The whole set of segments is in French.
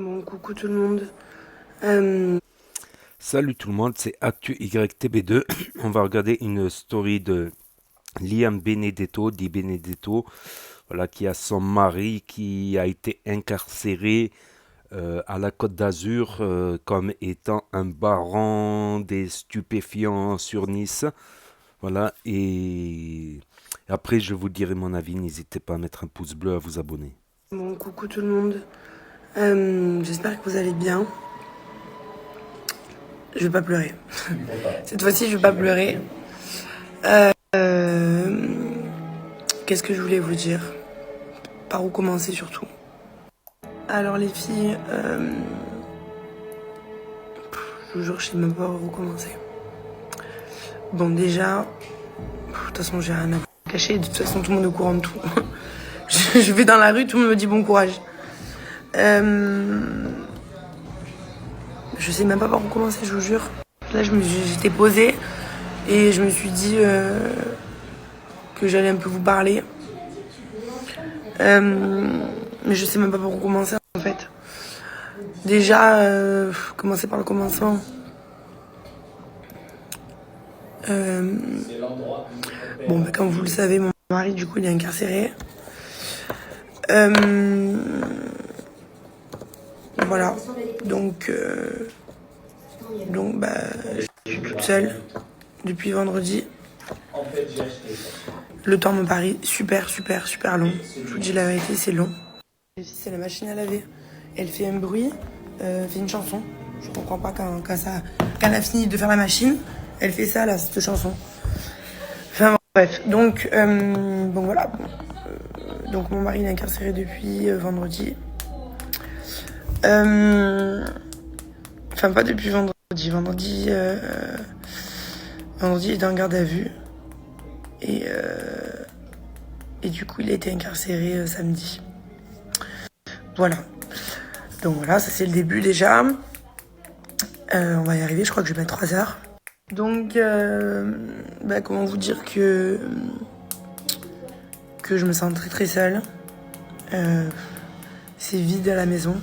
Bon, coucou tout le monde. Euh, Salut tout le monde, c'est Actu YTB2. On va regarder une story de Liam Benedetto, Di Benedetto, voilà, qui a son mari qui a été incarcéré à la Côte d'Azur comme étant un baron des stupéfiants sur Nice. Voilà, et après je vous dirai mon avis. N'hésitez pas à mettre un pouce bleu, à vous abonner. bon, coucou tout le monde. J'espère que vous allez bien. Je vais pas pleurer. Cette fois-ci, je vais pas pleurer. Qu'est-ce que je voulais vous dire? Par où commencer surtout? Alors les filles, je vous jure, je sais même pas par où commencer. Bon, déjà, de toute façon, j'ai rien à cacher. De toute façon, tout le monde est au courant de tout. Je vais dans la rue, tout le monde me dit bon courage. Je sais même pas par où commencer, je vous jure. Là, j'étais posée et je me suis dit que j'allais un peu vous parler. Mais je sais même pas par où commencer en fait. Déjà, commencer par le commencement. Bon, bah, comme vous le savez, mon mari, du coup, il est incarcéré. Voilà. Donc, bah, je suis toute seule depuis vendredi. Le temps me paraît super long. Je vous dis la vérité, c'est long. C'est la machine à laver. Elle fait un bruit, fait une chanson. Je comprends pas quand elle a fini de faire la machine, elle fait ça là, cette chanson. Enfin bref, donc voilà. Donc mon mari est incarcéré depuis vendredi. Enfin pas depuis vendredi. Vendredi il est en garde à vue. Et du coup il a été incarcéré samedi. Voilà. Donc voilà, ça c'est le début déjà. On va y arriver, je crois que je vais mettre 3 heures. Donc, comment vous dire que je me sens très seule. C'est vide à la maison.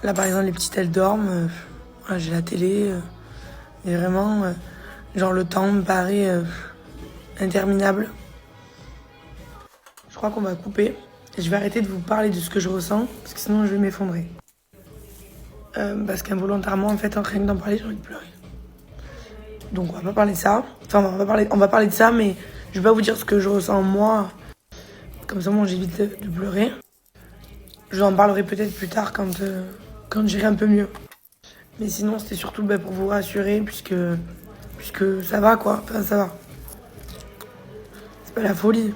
Là par exemple les petites elles dorment. J'ai la télé. Et vraiment, genre le temps me paraît interminable. Je crois qu'on va couper. Je vais arrêter de vous parler de ce que je ressens, parce que sinon je vais m'effondrer. Parce qu'involontairement, en fait, rien que d'en parler, j'ai envie de pleurer. Donc on va pas parler de ça. Enfin, on va parler de ça, mais je vais pas vous dire ce que je ressens moi. Comme ça, moi, j'évite de pleurer. Je vous en parlerai peut-être plus tard quand j'irai un peu mieux. Mais sinon, c'était surtout pour vous rassurer, puisque ça va, quoi. Enfin, ça va. C'est pas la folie.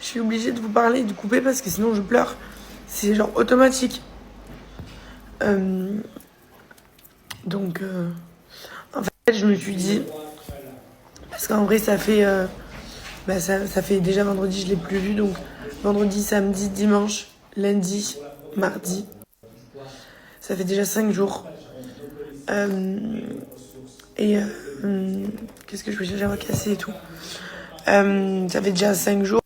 Je suis obligée de vous parler et de couper parce que sinon je pleure. C'est genre automatique. Donc, en fait, je me suis dit, parce qu'en vrai, ça fait déjà vendredi, je l'ai plus vu. Donc, vendredi, samedi, dimanche, lundi, mardi. Ça fait déjà 5 jours. Qu'est-ce que je veux dire? J'avais cassé et tout. Ça fait déjà 5 jours.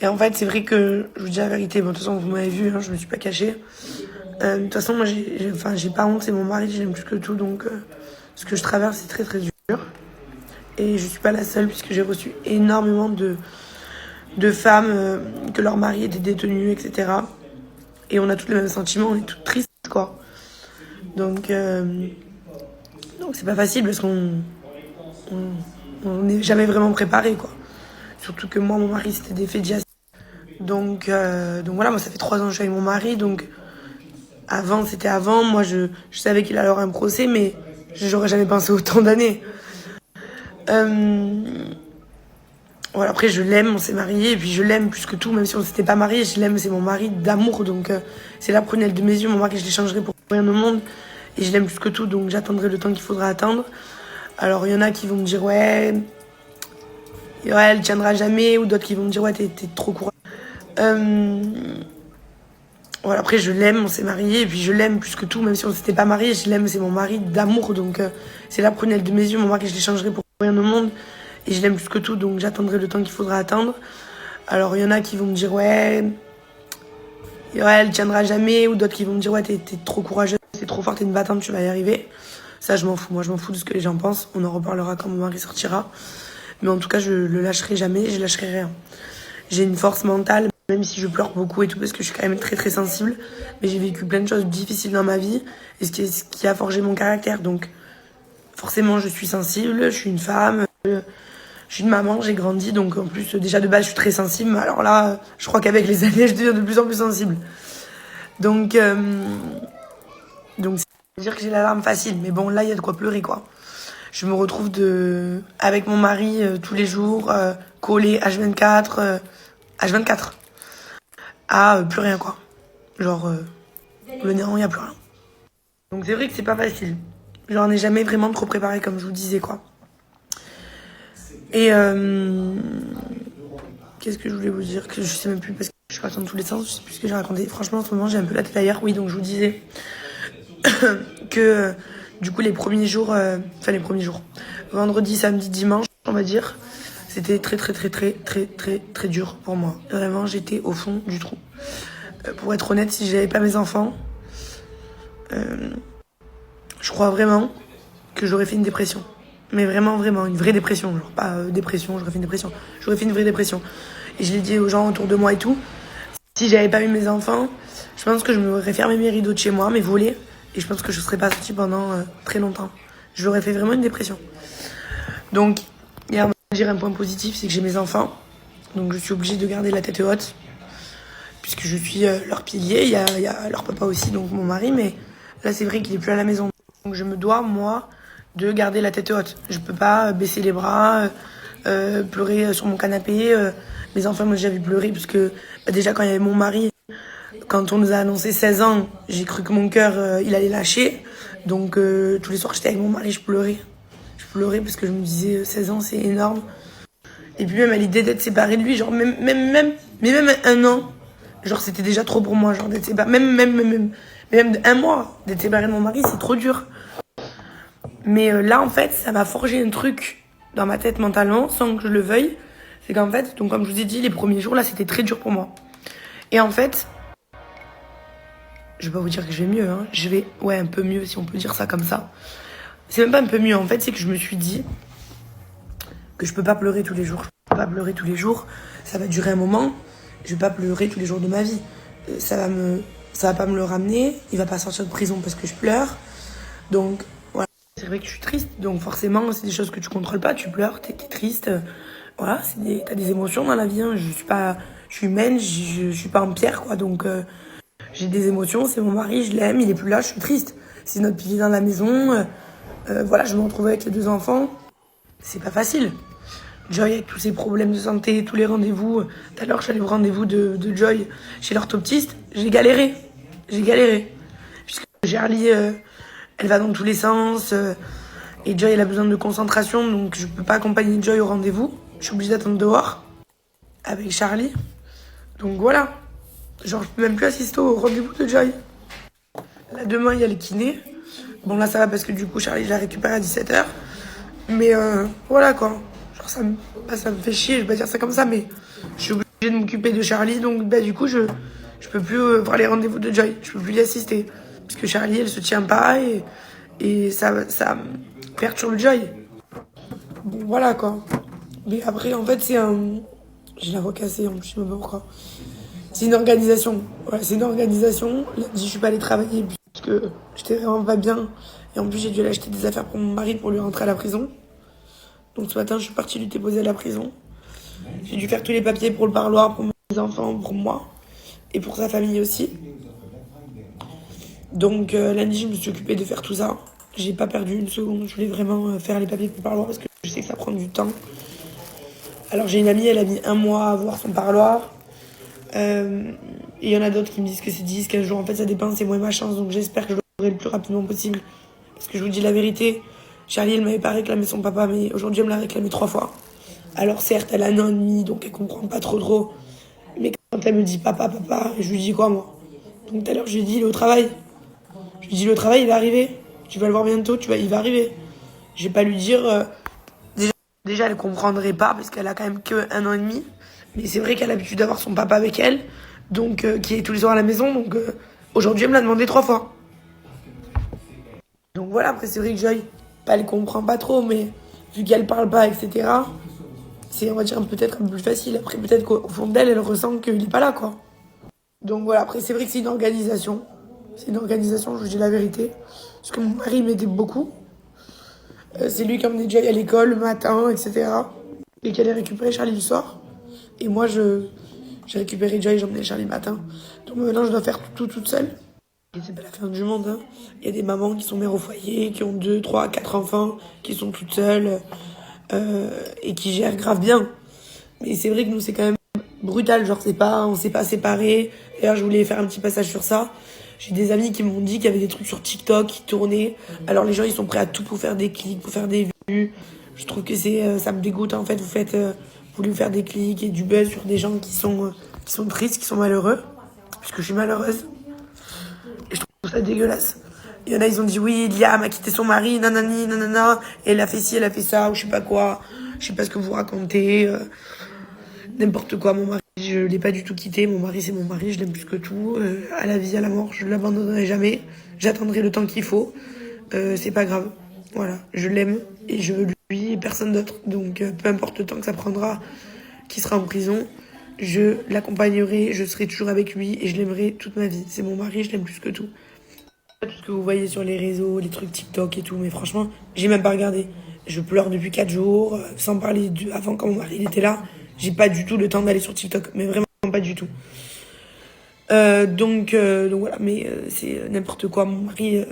Et en fait, c'est vrai que, je vous dis la vérité, bon, de toute façon, vous m'avez vu, hein, je me suis pas cachée. De toute façon, moi, j'ai pas honte, c'est mon mari, j'aime plus que tout, donc ce que je traverse, c'est très dur. Et je suis pas la seule, puisque j'ai reçu énormément de femmes que leur mari était détenu, etc. Et on a tous les mêmes sentiments, on est toutes tristes, quoi. Donc c'est pas facile, parce qu'on n'est jamais vraiment préparé, quoi. Surtout que moi, mon mari, c'était des faits d'il y a. Donc voilà, moi, ça fait 3 ans que je suis avec mon mari, donc avant, c'était avant. Moi, je savais qu'il allait avoir un procès, mais j'aurais jamais pensé autant d'années. Voilà, après, je l'aime, on s'est mariés, et puis je l'aime plus que tout, même si on s'était pas mariés, je l'aime, c'est mon mari d'amour, donc c'est la prunelle de mes yeux, mon mari, je l'échangerai pour rien au monde, et je l'aime plus que tout, donc j'attendrai le temps qu'il faudra attendre. Alors, il y en a qui vont me dire, ouais, elle tiendra jamais, ou d'autres qui vont me dire, ouais, t'es trop courageux. Voilà, après, je l'aime, on s'est mariés, et puis je l'aime plus que tout, même si on s'était pas mariés, je l'aime, c'est mon mari d'amour, donc c'est la prunelle de mes yeux, mon mari, je l'échangerai pour rien au monde, et je l'aime plus que tout, donc j'attendrai le temps qu'il faudra attendre. Alors, il y en a qui vont me dire, ouais, elle tiendra jamais, ou d'autres qui vont me dire ouais t'es trop courageuse, t'es trop forte, t'es une battante, tu vas y arriver. Ça je m'en fous, moi je m'en fous de ce que les gens pensent, on en reparlera quand mon mari sortira. Mais en tout cas je le lâcherai jamais, je lâcherai rien. J'ai une force mentale, même si je pleure beaucoup et tout, parce que je suis quand même très très sensible. Mais j'ai vécu plein de choses difficiles dans ma vie, et ce qui a forgé mon caractère. Donc forcément je suis sensible, je suis une femme, je suis une maman, j'ai grandi, donc en plus déjà de base je suis très sensible. Mais alors là, je crois qu'avec les années je deviens de plus en plus sensible. Donc ça veut dire que j'ai la larme facile. Mais bon, là il y a de quoi pleurer quoi. Je me retrouve avec mon mari tous les jours, collé H24, H24, à plus rien quoi. Genre, le néant, il n'y a plus rien. Donc c'est vrai que c'est pas facile. J'en ai jamais vraiment trop préparé comme je vous disais quoi. Et qu'est-ce que je voulais vous dire, que je sais même plus parce que je suis partie dans tous les sens, je sais plus ce que j'ai raconté. Franchement en ce moment j'ai un peu la tête ailleurs. Oui, donc je vous disais que du coup les premiers jours, vendredi, samedi, dimanche, on va dire, c'était très très très très très très très dur pour moi. Vraiment, j'étais au fond du trou. Pour être honnête, si j'avais pas mes enfants, je crois vraiment que j'aurais fait une dépression. Mais vraiment, vraiment, une vraie dépression. Genre pas dépression, j'aurais fait une dépression. J'aurais fait une vraie dépression. Et je l'ai dit aux gens autour de moi et tout. Si j'avais pas eu mes enfants, je pense que je m'aurais fermé mes rideaux de chez moi, mes volets. Et je pense que je serais pas sortie pendant très longtemps. Je l'aurais fait vraiment une dépression. Donc, il y a un point positif, c'est que j'ai mes enfants. Donc je suis obligée de garder la tête haute. Puisque je suis leur pilier. Il y a leur papa aussi, donc mon mari. Mais là, c'est vrai qu'il est plus à la maison. Donc je me dois, moi, de garder la tête haute. Je peux pas baisser les bras, pleurer sur mon canapé. Mes enfants m'ont déjà vu pleurer, parce que déjà quand il y avait mon mari, quand on nous a annoncé 16 ans, j'ai cru que mon cœur, il allait lâcher. Donc tous les soirs, j'étais avec mon mari, je pleurais. Je pleurais parce que je me disais, 16 ans, c'est énorme. Et puis même à l'idée d'être séparée de lui, genre même un an, genre c'était déjà trop pour moi, genre d'être séparée, même un mois d'être séparée de mon mari, c'est trop dur. Mais là, en fait, ça m'a forgé un truc dans ma tête mentalement, sans que je le veuille. C'est qu'en fait, donc comme je vous ai dit, les premiers jours, là, c'était très dur pour moi. Et en fait, je vais pas vous dire que je vais mieux, hein. Je vais, ouais, un peu mieux, si on peut dire ça comme ça. C'est même pas un peu mieux, en fait, c'est que je me suis dit que je peux pas pleurer tous les jours. Je peux pas pleurer tous les jours, ça va durer un moment. Je vais pas pleurer tous les jours de ma vie. Ça va pas me le ramener. Il va pas sortir de prison parce que je pleure. Donc, voilà. C'est vrai que je suis triste, donc forcément, c'est des choses que tu contrôles pas. Tu pleures, t'es triste. Voilà, t'as des émotions dans la vie. Hein. Je suis humaine, je suis pas en pierre, quoi. Donc, j'ai des émotions. C'est mon mari, je l'aime, il est plus là, je suis triste. C'est notre pilier dans la maison. Voilà, je me retrouve avec les 2 enfants. C'est pas facile. Joy avec tous ses problèmes de santé, tous les rendez-vous. Tout à l'heure, je suis allée au rendez-vous de Joy chez l'orthoptiste. J'ai galéré. Puisque Charlie, elle va dans tous les sens. Et Joy, elle a besoin de concentration, donc je peux pas accompagner Joy au rendez-vous. Je suis obligée d'attendre dehors avec Charlie. Donc voilà. Genre, je peux même plus assister au rendez-vous de Joy. Là, demain, il y a les kinés. Bon, là, ça va parce que du coup, Charlie, je la récupère à 17h. Mais voilà, quoi. Genre, ça me fait chier, je vais pas dire ça comme ça, mais je suis obligée de m'occuper de Charlie. Donc, du coup, je peux plus voir les rendez-vous de Joy. Je peux plus y assister. Parce que Charlie, elle se tient pas et ça perturbe Joy. Bon, voilà, quoi. Mais après, en fait, c'est un... J'ai la voix cassée, en plus, je sais même pas pourquoi. C'est une organisation. Voilà, c'est une organisation. Lundi, je suis pas allée travailler parce que j'étais vraiment pas bien. Et en plus, j'ai dû aller acheter des affaires pour mon mari pour lui rentrer à la prison. Donc ce matin, je suis partie lui déposer à la prison. J'ai dû faire tous les papiers pour le parloir, pour mes enfants, pour moi. Et pour sa famille aussi. Donc lundi, je me suis occupée de faire tout ça. J'ai pas perdu une seconde. Je voulais vraiment faire les papiers pour le parloir parce que je sais que ça prend du temps. Alors j'ai une amie, elle a mis 1 mois à voir son parloir. Et il y en a d'autres qui me disent que c'est 10-15 jours. En fait, ça dépend, c'est moi et ma chance. Donc j'espère que je l'aurai le plus rapidement possible. Parce que je vous dis la vérité, Charlie, elle m'avait pas réclamé son papa, mais aujourd'hui, elle me l'a réclamé 3 fois. Alors certes, elle a 1 an et demi, donc elle comprend pas trop. Mais quand elle me dit papa, je lui dis quoi, moi? Donc tout à l'heure, je lui ai dit, il est au travail. Je lui ai dit, le travail, il va arriver. Tu vas le voir bientôt, il va arriver. Je vais pas lui dire... Déjà, elle comprendrait pas, parce qu'elle a quand même que 1 an et demi. Mais c'est vrai qu'elle a l'habitude d'avoir son papa avec elle. donc qui est tous les soirs à la maison. Donc aujourd'hui, elle me l'a demandé 3 fois. Donc voilà, après c'est vrai que Joy, elle comprend pas trop, mais vu qu'elle parle pas, etc., c'est, on va dire, peut-être un peu plus facile. Après, peut-être qu'au fond d'elle, elle ressent qu'il est pas là, quoi. Donc voilà, après c'est vrai que c'est une organisation. C'est une organisation, je vous dis la vérité. Parce que mon mari m'aidait beaucoup. C'est lui qui emmenait Joy à l'école le matin, etc. Et qui allait récupérer Charlie le soir. Et moi, j'ai récupéré Joy et j'emmenais Charlie le matin. Donc maintenant, je dois faire tout toute seule. Et c'est pas la fin du monde, hein. Il y a des mamans qui sont mères au foyer, qui ont 2, 3, 4 enfants, qui sont toutes seules et qui gèrent grave bien. Mais c'est vrai que nous, c'est quand même brutal. Genre, on s'est pas séparés. D'ailleurs, je voulais faire un petit passage sur ça. J'ai des amis qui m'ont dit qu'il y avait des trucs sur TikTok qui tournaient. Alors les gens, ils sont prêts à tout pour faire des clics, pour faire des vues. Je trouve que ça me dégoûte en fait. Vous voulez faire des clics et du buzz sur des gens qui sont tristes, qui sont malheureux. Puisque je suis malheureuse. Et je trouve ça dégueulasse. Il y en a, ils ont dit oui, Liam a quitté son mari, nanani, nanana. Et elle a fait ci, elle a fait ça, ou je sais pas quoi. Je sais pas ce que vous racontez. N'importe quoi, mon mari, je l'ai pas du tout quitté. Mon mari, c'est mon mari, je l'aime plus que tout. À la vie, à la mort, je ne l'abandonnerai jamais. J'attendrai le temps qu'il faut. C'est pas grave. Voilà, je l'aime et je veux lui et personne d'autre. Donc, peu importe le temps que ça prendra, qu'il sera en prison, je l'accompagnerai, je serai toujours avec lui et je l'aimerai toute ma vie. C'est mon mari, je l'aime plus que tout. Tout ce que vous voyez sur les réseaux, les trucs TikTok et tout, mais franchement, j'ai même pas regardé. Je pleure depuis 4 jours, sans parler avant quand mon mari il était là. J'ai pas du tout le temps d'aller sur TikTok, mais vraiment pas du tout. Donc voilà, mais c'est n'importe quoi. Mon mari,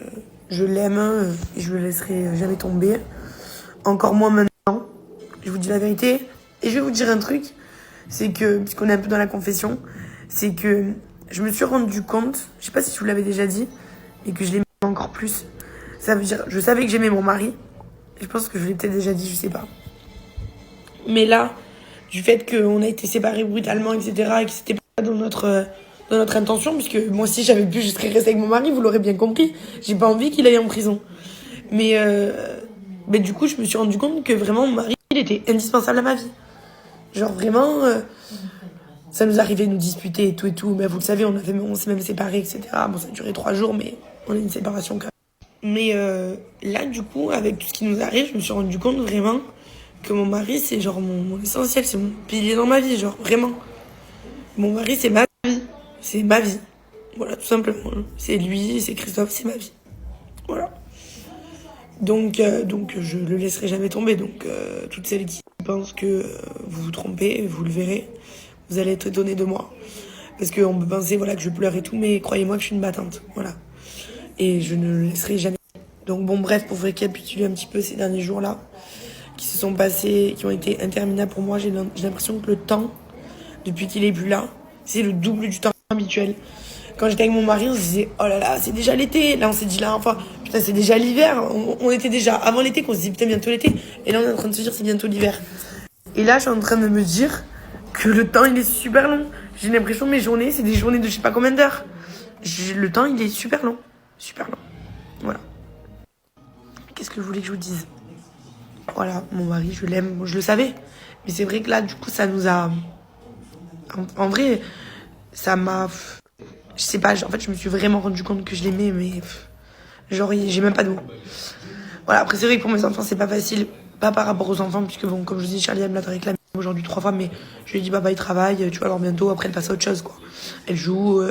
je l'aime et je le laisserai jamais tomber. Encore moins maintenant. Je vous dis la vérité. Et je vais vous dire un truc, c'est que, puisqu'on est un peu dans la confession, c'est que je me suis rendu compte, je sais pas si je vous l'avais déjà dit, mais que je l'aimais encore plus. Ça veut dire, je savais que j'aimais mon mari. Et je pense que je l'ai peut-être déjà dit, je sais pas. Mais là, du fait qu'on a été séparés brutalement, etc., et que c'était pas dans notre intention, puisque moi aussi j'avais pu, je serais restée avec mon mari, vous l'aurez bien compris. J'ai pas envie qu'il aille en prison. Mais du coup, je me suis rendu compte que vraiment mon mari, il était indispensable à ma vie. Genre vraiment, ça nous arrivait de nous disputer et tout, mais vous le savez, on s'est même séparés, etc. Bon, ça a duré 3 jours, mais on a une séparation quand même. Mais là, du coup, avec tout ce qui nous arrive, je me suis rendu compte vraiment que mon mari, c'est genre mon essentiel, c'est mon pilier dans ma vie, genre vraiment. Mon mari, c'est ma vie. C'est ma vie. Voilà, tout simplement. C'est lui, c'est Christophe, c'est ma vie. Voilà. Donc je le laisserai jamais tomber. Donc, toutes celles qui pensent que vous vous trompez, vous le verrez. Vous allez être étonnés de moi. Parce qu'on peut penser, voilà, que je pleure et tout, mais croyez-moi que je suis une battante. Voilà. Et je ne le laisserai jamais. Donc bon, bref, pour récapituler un petit peu ces derniers jours-là, qui se sont passés, qui ont été interminables pour moi, j'ai l'impression que le temps, depuis qu'il est plus là, c'est le double du temps habituel. Quand j'étais avec mon mari, on se disait, oh là là, c'est déjà l'été. Là, on s'est dit, là, enfin, putain, c'est déjà l'hiver. On était déjà avant l'été, qu'on se dit, putain, bientôt l'été. Et là, on est en train de se dire, c'est bientôt l'hiver. Et là, je suis en train de me dire que le temps, il est super long. J'ai l'impression que mes journées, c'est des journées de je sais pas combien d'heures. Le temps, il est super long. Super long. Voilà. Qu'est-ce que je voulais que je vous dise? Voilà, mon mari, je l'aime. Je le savais. Mais c'est vrai que là, du coup, ça nous a... En vrai, ça m'a... Je sais pas, en fait, je me suis vraiment rendu compte que je l'aimais, mais... Genre, j'ai même pas de mots. Voilà, après, c'est vrai que pour mes enfants, c'est pas facile. Pas par rapport aux enfants, puisque, bon, comme je vous dis, Charlie, elle me l'a réclamé aujourd'hui 3 fois, mais je lui ai dit, papa, il travaille, tu vois, alors bientôt, après, elle passe à autre chose, quoi. Elle joue...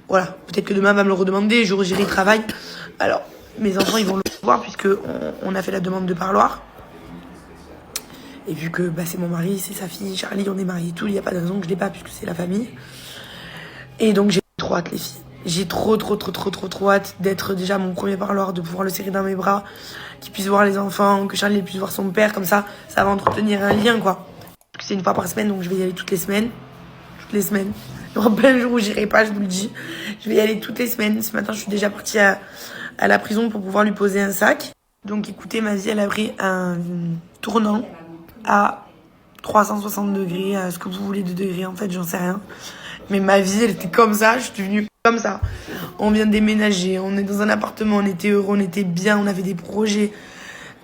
Voilà, peut-être que demain, elle va me le redemander, le jour où j'irai, il travaille. Alors, mes enfants, ils vont le voir, puisque on a fait la demande de parloir. Et vu que c'est mon mari, c'est sa fille, Charlie, on est mariés et tout, il n'y a pas de raison que je l'ai pas, puisque c'est la famille. Et donc j'ai trop hâte, les filles. J'ai trop hâte d'être déjà mon premier parloir, de pouvoir le serrer dans mes bras, qu'il puisse voir les enfants, que Charlie puisse voir son père, comme ça va entretenir un lien, quoi. C'est une fois par semaine, donc je vais y aller toutes les semaines. Toutes les semaines. Il y aura plein de jours où j'irai pas, je vous le dis. Je vais y aller toutes les semaines. Ce matin, je suis déjà partie à la prison pour pouvoir lui poser un sac. Donc écoutez, ma vie, elle a pris un tournant à 360 degrés, à ce que vous voulez de degrés, en fait, j'en sais rien. Mais ma vie, elle était comme ça, je suis devenue comme ça. On vient de déménager, on est dans un appartement, on était heureux, on était bien, on avait des projets.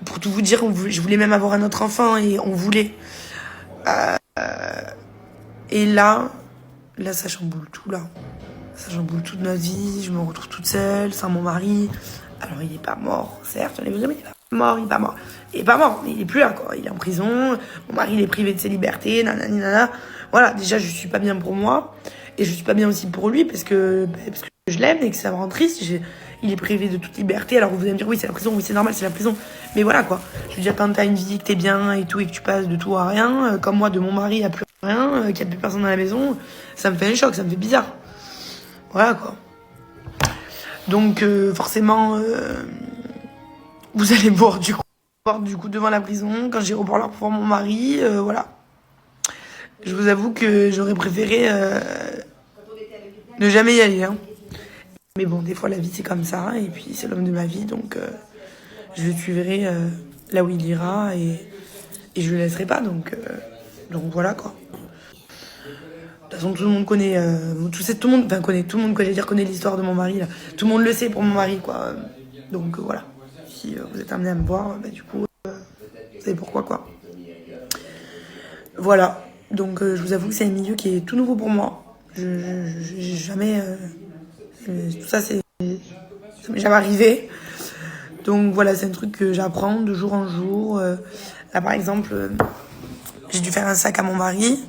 Pour tout vous dire, je voulais même avoir un autre enfant et on voulait. Et là, Là, ça chamboule tout, là. Ça chamboule toute notre vie. Je me retrouve toute seule, sans mon mari. Alors, il est pas mort, certes. On est vraiment, il est pas mort, il est pas mort. Il est pas mort, mais il est plus là, quoi. Il est en prison. Mon mari, il est privé de ses libertés, nanani, nanana. Voilà, déjà, je suis pas bien pour moi. Et je suis pas bien aussi pour lui, parce que je l'aime et que ça me rend triste. Il est privé de toute liberté. Alors, vous allez me dire, oui, c'est la prison. Oui, c'est normal, c'est la prison. Mais voilà, quoi. Je veux dire, quand t'as une vie, que t'es bien et tout, et que tu passes de tout à rien, comme moi, de mon mari à plus rien, qu'il n'y a plus personne dans la maison, ça me fait un choc, ça me fait bizarre. Voilà, quoi. Donc, forcément, vous allez me voir du coup devant la prison, quand j'irai voir pour mon mari, voilà. Je vous avoue que j'aurais préféré ne jamais y aller, hein. Mais bon, des fois, la vie, c'est comme ça, et puis c'est l'homme de ma vie, donc je le suivrai là où il ira, et je le laisserai pas, donc voilà, quoi. De toute façon, tout le monde connaît, tout le monde connaît, j'allais dire connaît l'histoire de mon mari, là. Tout le monde le sait pour mon mari, quoi. Donc voilà. Si vous êtes amené à me voir, bah, du coup, vous savez pourquoi, quoi. Voilà. Donc je vous avoue que c'est un milieu qui est tout nouveau pour moi. J'ai jamais... tout ça, ça m'est jamais arrivé. Donc voilà, c'est un truc que j'apprends de jour en jour. Là, par exemple, j'ai dû faire un sac à mon mari.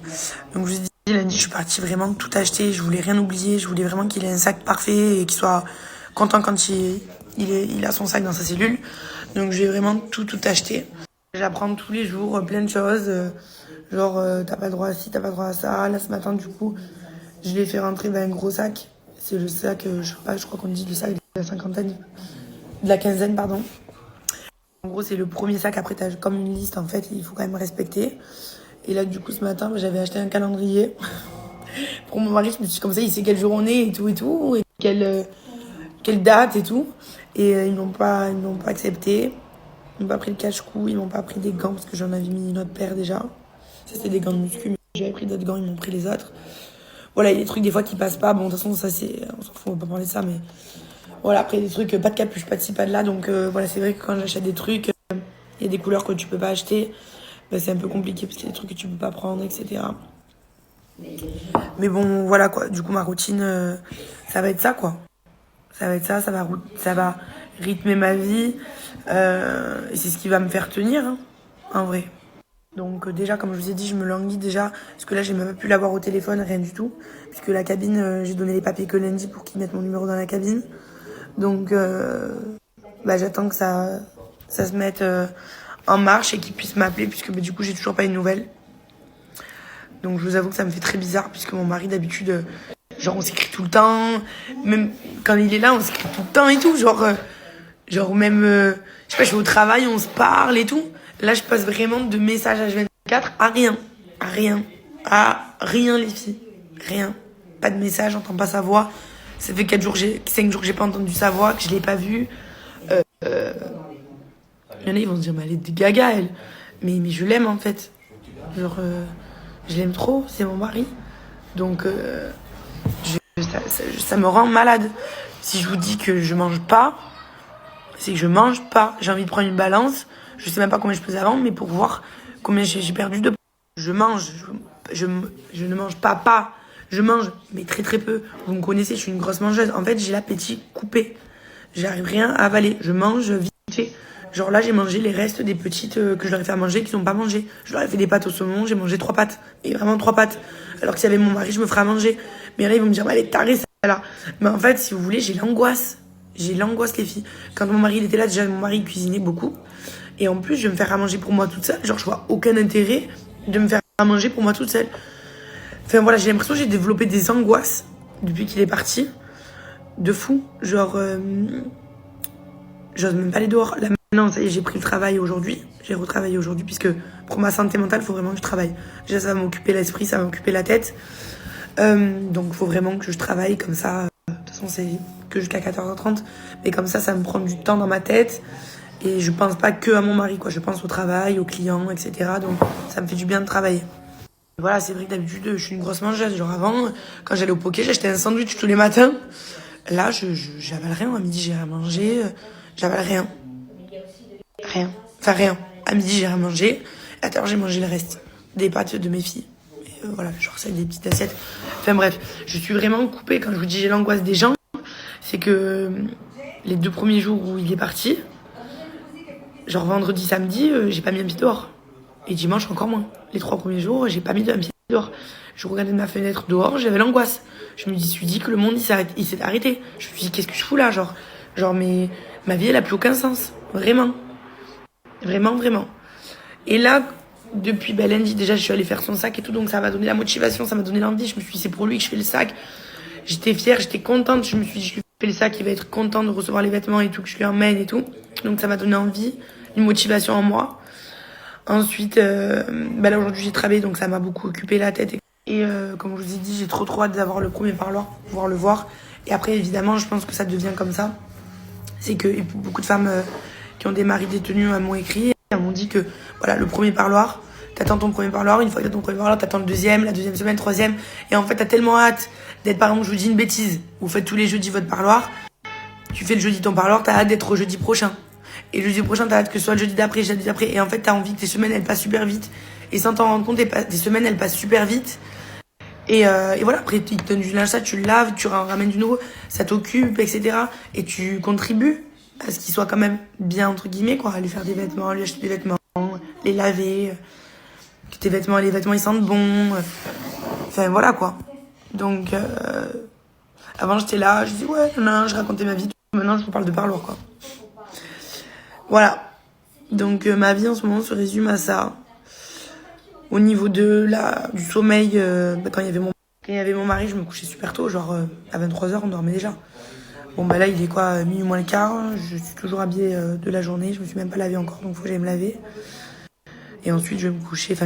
Donc je vous ai dit, lundi, je suis partie vraiment tout acheter. Je voulais rien oublier. Je voulais vraiment qu'il ait un sac parfait et qu'il soit content quand il a son sac dans sa cellule. Donc j'ai vraiment tout acheté. J'apprends tous les jours plein de choses. Genre, t'as pas le droit à ci, t'as pas le droit à ça. Là, ce matin, du coup, je l'ai fait rentrer dans un gros sac. C'est le sac, je sais pas, je crois qu'on dit le sac de la cinquantaine, de la quinzaine, pardon. En gros, c'est le premier sac. Après, t'as comme une liste, en fait, il faut quand même respecter. Et là, du coup, ce matin, j'avais acheté un calendrier. Pour mon mari, je me suis dit, comme ça, il sait quelle jour on est et tout, et quelle date et tout. Et ils m'ont pas accepté. Ils m'ont pas pris le cache-cou, ils m'ont pas pris des gants, parce que j'en avais mis une autre paire déjà. Ça, c'était des gants de muscu, mais j'avais pris d'autres gants, ils m'ont pris les autres. Voilà, il y a des trucs des fois qui passent pas. Bon, de toute façon, ça c'est... On s'en fout, on va pas parler de ça, mais... Voilà, après, il y a des trucs, pas de capuche, pas de ci, pas de là. Donc voilà, c'est vrai que quand j'achète des trucs, il y a des couleurs que tu peux pas acheter. Ben, c'est un peu compliqué, parce qu'il y a des trucs que tu peux pas prendre, etc. Mais bon, voilà, quoi. Du coup, ma routine, ça va être ça, quoi. Ça va être ça, ça va rythmer ma vie. Et c'est ce qui va me faire tenir, hein, en vrai. Donc déjà, comme je vous ai dit, je me languis déjà, parce que là, j'ai même pas pu l'avoir au téléphone, rien du tout. Puisque la cabine, j'ai donné les papiers que lundi pour qu'ils mettent mon numéro dans la cabine. Donc, j'attends que ça se mette en marche et qu'ils puissent m'appeler, puisque du coup, j'ai toujours pas une nouvelle. Donc je vous avoue que ça me fait très bizarre, puisque mon mari, d'habitude, genre on s'écrit tout le temps. Même quand il est là, on s'écrit tout le temps et tout. Genre même, je sais pas, je vais au travail, on se parle et tout. Là, je passe vraiment de message H24 à rien. À rien, les filles. Rien. Pas de message, j'entends pas sa voix. Ça fait 5 jours que j'ai pas entendu sa voix, que je l'ai pas vue. Il y en a, ils vont se dire, mais elle est des gaga, elle. Mais je l'aime, en fait. Genre, je l'aime trop, c'est mon mari. Donc, ça me rend malade. Si je vous dis que je mange pas, c'est que je mange pas. J'ai envie de prendre une balance. Je sais même pas combien je pesais avant, mais pour voir combien j'ai perdu de poids. Je mange. Je ne mange pas. Je mange, mais très très peu. Vous me connaissez, je suis une grosse mangeuse. En fait, j'ai l'appétit coupé. J'arrive rien à avaler. Je mange vite fait. Genre là, j'ai mangé les restes des petites que je leur ai fait à manger, qu'ils n'ont pas mangé. Je leur ai fait des pâtes au saumon, j'ai mangé 3 pâtes. Et vraiment 3 pâtes. Alors que s'il y avait mon mari, je me ferais à manger. Mais là, ils vont me dire, bah, elle est tarée, celle-là. Mais en fait, si vous voulez, j'ai l'angoisse. J'ai l'angoisse, les filles. Quand mon mari il était là, déjà, mon mari cuisinait beaucoup. Et en plus, je vais me faire à manger pour moi toute seule. Genre, je vois aucun intérêt de me faire à manger pour moi toute seule. Enfin, voilà, j'ai l'impression que j'ai développé des angoisses depuis qu'il est parti. De fou. Genre, j'ose même pas aller dehors. Là, maintenant, ça y est, j'ai pris le travail aujourd'hui. J'ai retravaillé aujourd'hui, puisque pour ma santé mentale, il faut vraiment que je travaille. Déjà, ça va m'occuper l'esprit, ça va m'occuper la tête. Donc, il faut vraiment que je travaille comme ça. De toute façon, c'est que jusqu'à 14h30. Mais comme ça me prend du temps dans ma tête. Et je pense pas que à mon mari, quoi. Je pense au travail, aux clients, etc. Donc, ça me fait du bien de travailler. Voilà, c'est vrai que d'habitude, je suis une grosse mangeuse. Genre avant, quand j'allais au poké, j'achetais un sandwich tous les matins. Là, j'avale rien. À midi, j'ai rien mangé. J'avale rien. Rien. Enfin, rien. À midi, j'ai rien mangé. À l'heure, j'ai mangé le reste des pâtes de mes filles. Et voilà, genre c'est des petites assiettes. Enfin bref, je suis vraiment coupée. Quand je vous dis j'ai l'angoisse des gens, c'est que les 2 premiers jours où il est parti, genre vendredi, samedi, j'ai pas mis un pied dehors. Et dimanche encore moins. Les 3 premiers jours, j'ai pas mis un pied dehors. Je regardais de ma fenêtre dehors, j'avais l'angoisse. Je me suis dit que le monde il s'est arrêté. Je me suis dit qu'est-ce que je fous là, genre mais ma vie elle a plus aucun sens, vraiment. Vraiment, vraiment. Et là, depuis lundi, déjà, je suis allée faire son sac et tout, donc ça m'a donné la motivation, ça m'a donné l'envie. Je me suis dit, c'est pour lui que je fais le sac. J'étais fière, j'étais contente. Je me suis dit, je lui fais le sac, il va être content de recevoir les vêtements et tout, que je lui emmène et tout. Donc ça m'a donné envie, une motivation en moi. Ensuite, là, aujourd'hui, j'ai travaillé, donc ça m'a beaucoup occupé la tête. Et comme je vous ai dit, j'ai trop hâte d'avoir le premier parloir pour pouvoir le voir. Et après, évidemment, je pense que ça devient comme ça. C'est que beaucoup de femmes qui ont des maris détenus m'ont écrit. Elles m'ont dit que voilà, le premier parloir, t'attends ton premier parloir, une fois que t'as ton premier parloir, t'attends le deuxième, la deuxième semaine, troisième. Et en fait, t'as tellement hâte d'être, par exemple, je vous dis une bêtise, vous faites tous les jeudis votre parloir, tu fais le jeudi ton parloir, t'as hâte d'être au jeudi prochain. Et le jeudi prochain, t'as hâte que ce soit le jeudi d'après, le jeudi d'après. Et en fait, t'as envie que tes semaines, elles passent super vite. Et sans t'en rendre compte, tes semaines, elles passent super vite. Et voilà, après, ils te donnent du linge, ça, tu le laves, tu ramènes du nouveau, ça t'occupe, etc. Et tu contribues à ce qu'il soit quand même bien, entre guillemets, quoi. À lui faire des vêtements, lui acheter des vêtements, les laver, que tes vêtements, les vêtements, ils sentent bon. Enfin, voilà, quoi. Donc, avant, j'étais là, je dis, ouais, non, je racontais ma vie. Maintenant, je vous parle de parloir, quoi. Voilà. Donc, ma vie, en ce moment, se résume à ça. Au niveau du sommeil, quand il y avait mon mari, je me couchais super tôt, genre à 23h, on dormait déjà. Bon, là, il est quoi, minuit moins le quart. Je suis toujours habillée de la journée. Je me suis même pas lavée encore, donc faut que j'aille me laver. Et ensuite, je vais me coucher.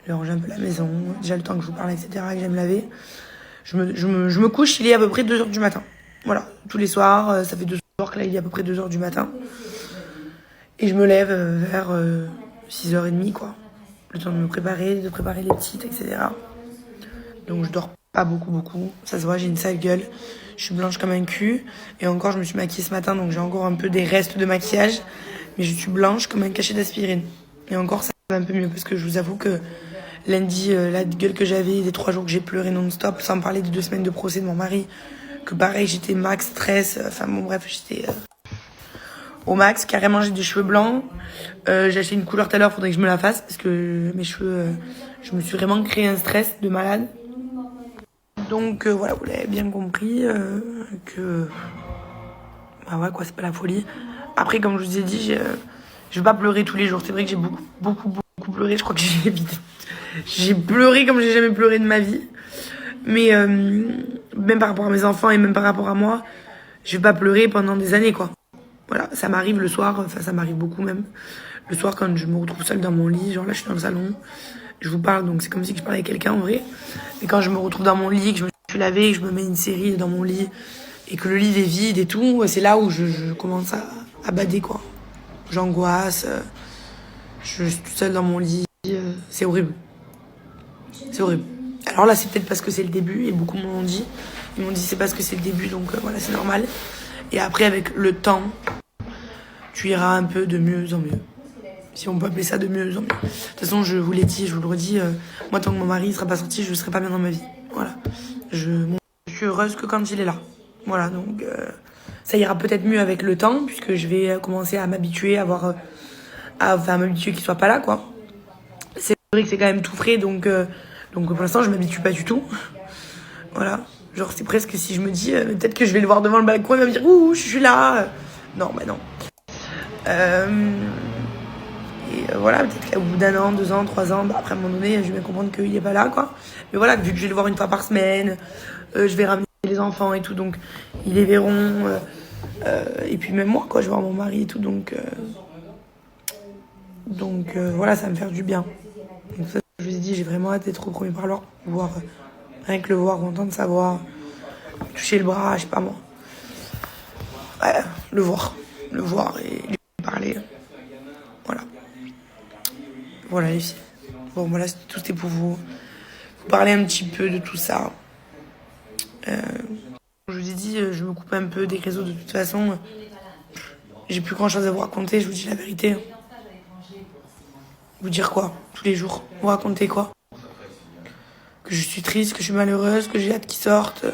Je vais ranger un peu la maison. Déjà, le temps que je vous parle, etc., que j'aille me laver. Je me couche, il est à peu près 2h du matin. Voilà, tous les soirs. Ça fait 2 soirs que là, il est à peu près 2h du matin. Et je me lève vers 6h30, quoi. Le temps de préparer les petites, etc. Donc, je dors pas beaucoup. Ça se voit, j'ai une sale gueule. Je suis blanche comme un cul. Et encore, je me suis maquillée ce matin, donc j'ai encore un peu des restes de maquillage. Mais je suis blanche comme un cachet d'aspirine. Et encore, ça va un peu mieux, parce que je vous avoue que lundi, la gueule que j'avais, les 3 jours que j'ai pleuré non-stop, sans parler des 2 semaines de procès de mon mari, que pareil, j'étais max stress. Enfin bon, bref, j'étais au max. Carrément, j'ai des cheveux blancs. J'ai acheté une couleur tout à l'heure, faudrait que je me la fasse, parce que mes cheveux, je me suis vraiment créé un stress de malade. Donc voilà, vous l'avez bien compris que bah ouais, quoi, c'est pas la folie. Après, comme je vous ai dit, je vais pas pleurer tous les jours. C'est vrai que j'ai beaucoup pleuré. Je crois que j'ai pleuré comme j'ai jamais pleuré de ma vie. Mais même par rapport à mes enfants et même par rapport à moi, je vais pas pleurer pendant des années, quoi. Voilà, ça m'arrive le soir, enfin ça m'arrive beaucoup même. Le soir, quand je me retrouve seule dans mon lit, genre là je suis dans le salon, je vous parle, donc c'est comme si je parlais à quelqu'un en vrai. Mais quand je me retrouve dans mon lit, que je me suis lavée, que je me mets une série dans mon lit, et que le lit est vide et tout, c'est là où je commence à bader, quoi. J'angoisse, je suis toute seule dans mon lit, c'est horrible. C'est horrible. Alors là, c'est peut-être parce que c'est le début, et beaucoup m'ont dit. Ils m'ont dit c'est parce que c'est le début, donc voilà, c'est normal. Et après, avec le temps, tu iras un peu de mieux en mieux. Si on peut appeler ça de mieux en mieux. De toute façon, je vous l'ai dit, je vous le redis, moi, tant que mon mari ne sera pas sorti, je ne serai pas bien dans ma vie. Voilà. Je suis heureuse que quand il est là. Voilà, donc ça ira peut-être mieux avec le temps, puisque je vais commencer à m'habituer, à m'habituer qu'il soit pas là, quoi. C'est vrai que c'est quand même tout frais, donc pour l'instant, je m'habitue pas du tout. Voilà. Genre, c'est presque si je me dis, peut-être que je vais le voir devant le balcon, il va me dire, ouh, je suis là. Non, bah non. Voilà, peut-être qu'au bout d'1 an, 2 ans, 3 ans, après à un moment donné, je vais bien comprendre qu'il est pas là, quoi. Mais voilà, vu que je vais le voir une fois par semaine, je vais ramener les enfants et tout, donc ils les verront. Et puis même moi, quoi, je vais voir mon mari et tout, donc voilà, ça va me faire du bien. Donc ça, je vous ai dit, j'ai vraiment hâte d'être au premier parloir pour pouvoir rien que le voir, entendre sa voix, toucher le bras, je sais pas moi. Ouais, le voir et lui parler. Voilà. Voilà les filles. Bon, voilà, tout est pour vous parler un petit peu de tout ça. Je vous ai dit, je me coupe un peu des réseaux de toute façon. J'ai plus grand chose à vous raconter, je vous dis la vérité. Vous dire quoi tous les jours? Vous raconter quoi? que je suis triste, que je suis malheureuse, que j'ai hâte qu'ils sortent.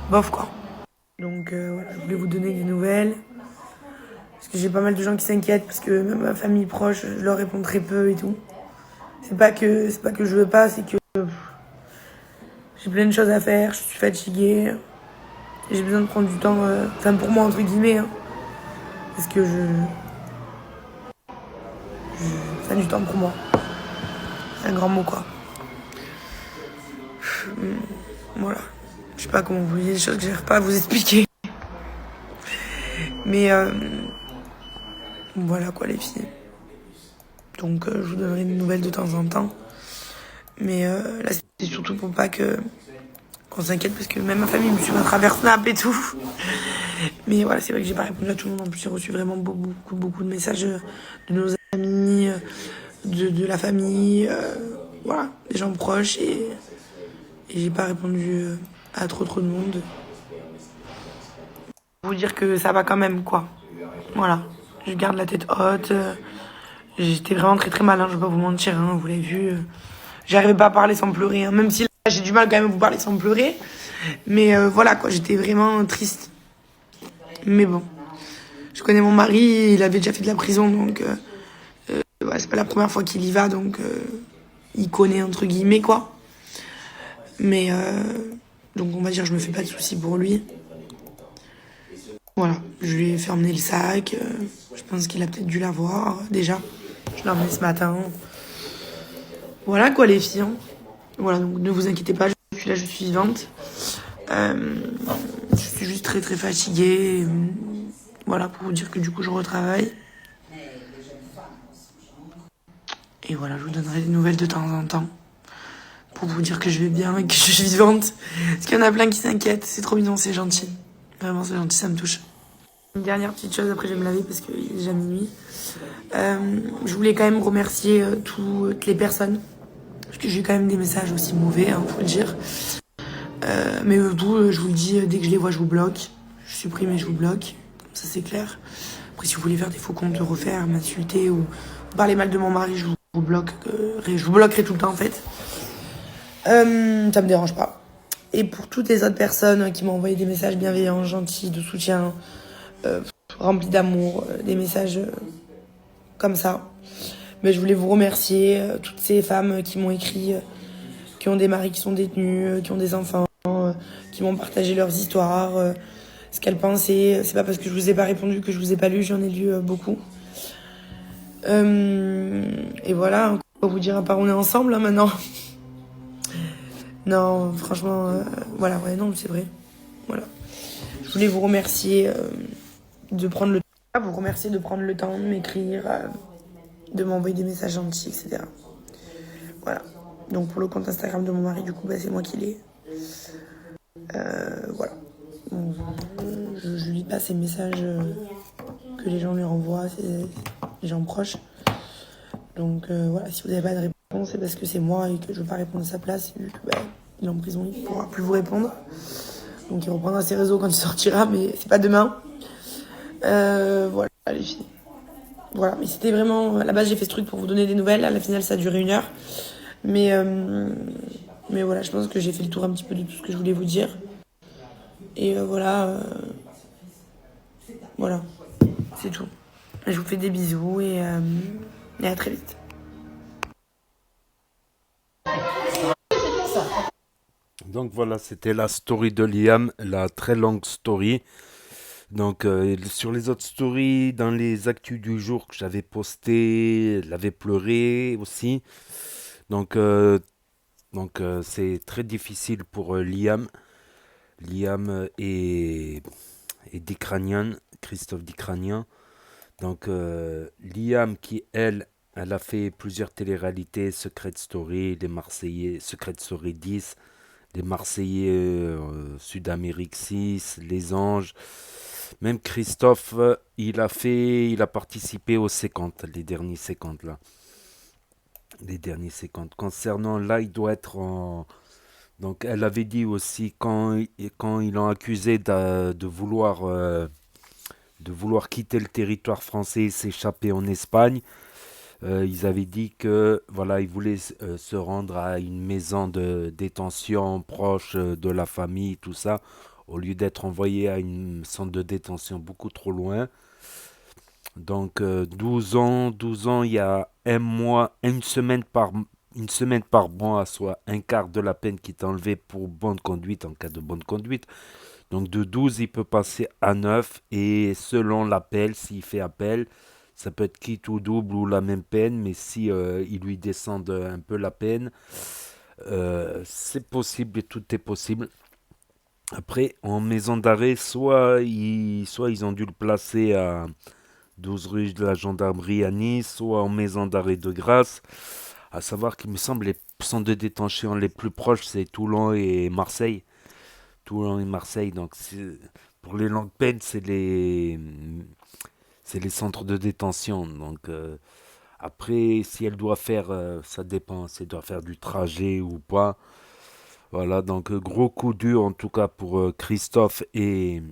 Bof quoi. Donc voilà, je voulais vous donner des nouvelles. Parce que j'ai pas mal de gens qui s'inquiètent parce que même ma famille proche, je leur réponds très peu et tout. C'est pas que je veux pas, c'est que j'ai plein de choses à faire, je suis fatiguée. Et j'ai besoin de prendre du temps, enfin pour moi entre guillemets, hein, parce que c'est du temps pour moi. C'est un grand mot quoi. Voilà. Je sais pas comment vous voyez des choses que j'arrive pas à vous expliquer. Mais voilà quoi les filles. Donc je vous donnerai des nouvelles de temps en temps. Mais là c'est surtout pour pas qu'on s'inquiète parce que même ma famille me suit à travers Snap et tout. Mais voilà, c'est vrai que j'ai pas répondu à tout le monde. En plus, j'ai reçu vraiment beaucoup de messages de nos amis, de la famille, voilà, des gens proches et j'ai pas répondu à trop de monde. Pour vous dire que ça va quand même, quoi. Voilà, je garde la tête haute. J'étais vraiment très mal, hein, je vais pas vous mentir, hein, vous l'avez vu. J'arrivais pas à parler sans pleurer, hein, même si là, j'ai du mal quand même à vous parler sans pleurer. Mais voilà, quoi, j'étais vraiment triste. Mais bon, je connais mon mari, il avait déjà fait de la prison, donc ouais, c'est pas la première fois qu'il y va, donc il connaît entre guillemets, quoi. Mais donc on va dire, je me fais pas de soucis pour lui. Voilà, je lui ai fait emmener le sac. Je pense qu'il a peut-être dû l'avoir déjà. Je l'ai emmené ce matin. Voilà quoi les filles. Hein. Voilà, donc ne vous inquiétez pas, je suis là, je suis vivante. Je suis juste très fatiguée. Voilà, pour vous dire que du coup je retravaille. Et voilà, je vous donnerai des nouvelles de temps en temps. Pour vous dire que je vais bien et que je suis vivante. Parce qu'il y en a plein qui s'inquiètent. C'est trop mignon, c'est gentil. Vraiment, c'est gentil, ça me touche. Une dernière petite chose, après je vais me laver parce qu'il est déjà minuit. Je voulais quand même remercier toutes les personnes. Parce que j'ai eu quand même des messages aussi mauvais, hein, faut le dire. Mais vous, je vous le dis, dès que je les vois, je vous bloque. Je supprime et je vous bloque. Ça, c'est clair. Après, si vous voulez faire des faux comptes, refaire, m'insulter ou parler mal de mon mari, je vous bloque. Je vous bloquerai tout le temps, en fait. Ça me dérange pas. Et pour toutes les autres personnes qui m'ont envoyé des messages bienveillants, gentils, de soutien, remplis d'amour, des messages comme ça, mais je voulais vous remercier, toutes ces femmes qui m'ont écrit, qui ont des maris qui sont détenus, qui ont des enfants, qui m'ont partagé leurs histoires, ce qu'elles pensaient. C'est pas parce que je vous ai pas répondu que je vous ai pas lu, j'en ai lu beaucoup. Et voilà, quoi vous dire à part on est ensemble hein, maintenant. Non, franchement, voilà, ouais, non, c'est vrai. Voilà. Je voulais vous remercier de prendre le temps, vous remercier de prendre le temps de m'écrire, de m'envoyer des messages gentils, etc. Voilà. Donc pour le compte Instagram de mon mari, du coup, bah, c'est moi qui l'ai. Voilà. Je lis pas ces messages que les gens lui renvoient, les gens proches. Donc voilà, si vous n'avez pas de réponse, c'est parce que c'est moi et que je veux pas répondre à sa place. Vu que bah, il est en prison, il pourra plus vous répondre. Donc il reprendra ses réseaux quand il sortira, mais c'est pas demain. Voilà les filles. Voilà, mais c'était vraiment... À la base, j'ai fait ce truc pour vous donner des nouvelles. À la finale, ça a duré 1 heure. Mais voilà, je pense que j'ai fait le tour un petit peu de tout ce que je voulais vous dire. Et voilà, c'est tout. Je vous fais des bisous et à très vite. Donc voilà, c'était la story de Liam, la très longue story. Donc sur les autres stories, dans les actus du jour que j'avais posté, elle avait pleuré aussi. Donc c'est très difficile pour Liam. Liam et Dicranian, Christophe Dicranian. Donc Liam qui elle a fait plusieurs téléréalités, Secret Story, les Marseillais, Secret Story 10, les Marseillais Sud-Amérique 6, les Anges. Même Christophe, il a participé aux 50, les derniers 50 là. Les derniers 50. Concernant là, il doit être en... Donc elle avait dit aussi quand ils l'ont accusé de vouloir quitter le territoire français et s'échapper en Espagne. Ils avaient dit que voilà, ils voulaient se rendre à une maison de détention proche de la famille, tout ça, au lieu d'être envoyés à une centre de détention beaucoup trop loin. Donc 12 ans, il y a un mois, une semaine par mois, soit un quart de la peine qui est enlevée pour bonne conduite, en cas de bonne conduite. Donc de 12 il peut passer à 9 et selon l'appel, s'il fait appel, ça peut être quitte ou double ou la même peine, mais si il lui descendent un peu la peine, c'est possible et tout est possible. Après, en maison d'arrêt, soit ils ont dû le placer à 12 rue de la gendarmerie à Nice, soit en maison d'arrêt de Grasse. À savoir qu'il me semble les centres de détention les plus proches, c'est Toulon et Marseille. Toulon et Marseille, donc pour les longues peines, c'est les centres de détention. Donc après, si elle doit faire, ça dépend, si elle doit faire du trajet ou pas. Voilà, donc gros coup dur en tout cas pour Christophe et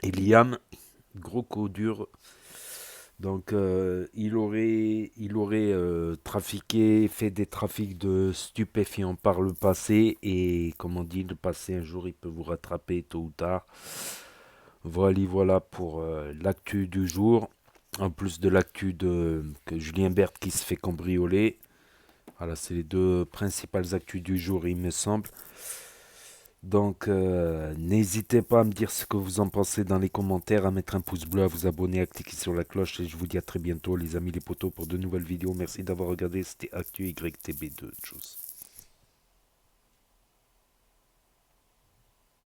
Liam. Gros coup dur. Donc il aurait trafiqué, fait des trafics de stupéfiants par le passé. Et comme on dit, le passé un jour il peut vous rattraper tôt ou tard. Voilà pour l'actu du jour. En plus de l'actu de que Julien Berthe qui se fait cambrioler. Voilà, c'est les deux principales actus du jour, il me semble. Donc, n'hésitez pas à me dire ce que vous en pensez dans les commentaires, à mettre un pouce bleu, à vous abonner, à cliquer sur la cloche. Et je vous dis à très bientôt, les amis, les potos, pour de nouvelles vidéos. Merci d'avoir regardé. C'était Actu YTB2. Tchuss.